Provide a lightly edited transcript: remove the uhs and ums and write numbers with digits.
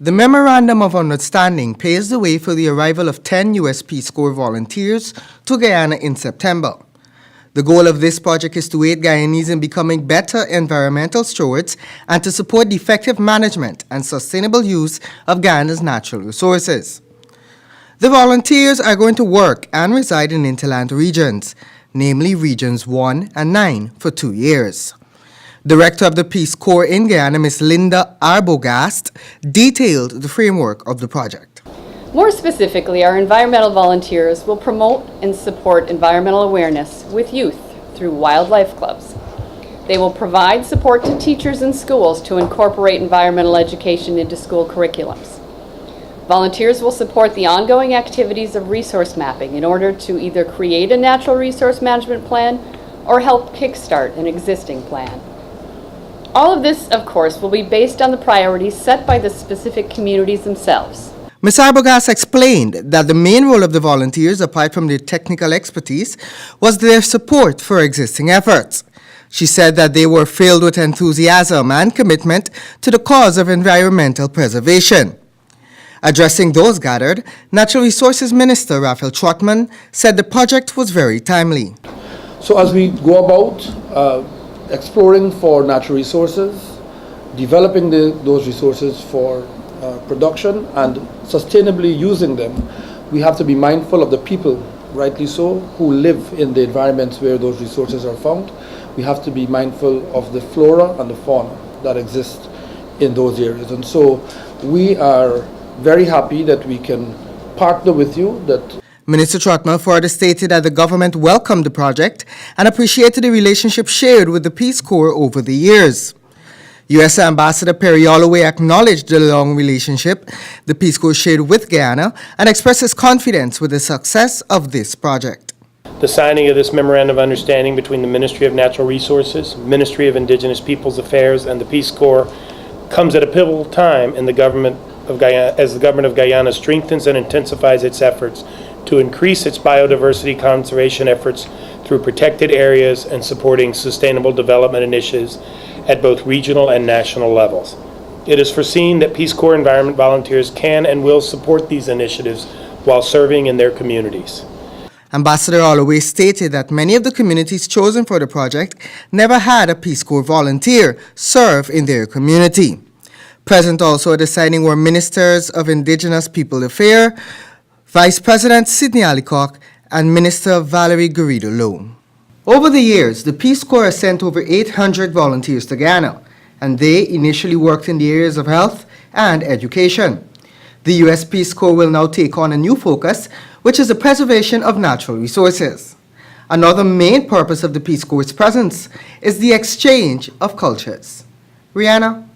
The Memorandum of Understanding paves the way for the arrival of 10 U.S. Peace Corps volunteers to Guyana in September. The goal of this project is to aid Guyanese in becoming better environmental stewards and to support the effective management and sustainable use of Guyana's natural resources. The volunteers are going to work and reside in hinterland regions, namely Regions 1 and 9, for 2 years. Director of the Peace Corps in Guyana, Ms. Linda Arbogast, detailed the framework of the project. More specifically, our environmental volunteers will promote and support environmental awareness with youth through wildlife clubs. They will provide support to teachers in schools to incorporate environmental education into school curriculums. Volunteers will support the ongoing activities of resource mapping in order to either create a natural resource management plan or help kickstart an existing plan. All of this, of course, will be based on the priorities set by the specific communities themselves. Ms. Arbogast explained that the main role of the volunteers, apart from their technical expertise, was their support for existing efforts. She said that they were filled with enthusiasm and commitment to the cause of environmental preservation. Addressing those gathered, Natural Resources Minister Raphael Trotman said the project was very timely. So as we go about exploring for natural resources, developing those resources for production and sustainably using them, we have to be mindful of the people, rightly so, who live in the environments where those resources are found. We have to be mindful of the flora and the fauna that exist in those areas. And so we are very happy that we can partner with you. That Minister Trotman further stated that the government welcomed the project and appreciated the relationship shared with the Peace Corps over the years. U.S. Ambassador Perry Holloway acknowledged the long relationship the Peace Corps shared with Guyana and expressed his confidence with the success of this project. The signing of this Memorandum of Understanding between the Ministry of Natural Resources, Ministry of Indigenous Peoples Affairs, and the Peace Corps comes at a pivotal time in the government of Guyana, as the government of Guyana strengthens and intensifies its efforts to increase its biodiversity conservation efforts through protected areas and supporting sustainable development initiatives at both regional and national levels. It is foreseen that Peace Corps environment volunteers can and will support these initiatives while serving in their communities. Ambassador Holloway stated that many of the communities chosen for the project never had a Peace Corps volunteer serve in their community. Present also at the signing were Ministers of Indigenous People Affairs, Vice President Sidney Alicock, and Minister Valerie Garrido-Lowe. Over the years, the Peace Corps has sent over 800 volunteers to Guyana, and they initially worked in the areas of health and education. The U.S. Peace Corps will now take on a new focus, which is the preservation of natural resources. Another main purpose of the Peace Corps' presence is the exchange of cultures. Rihanna?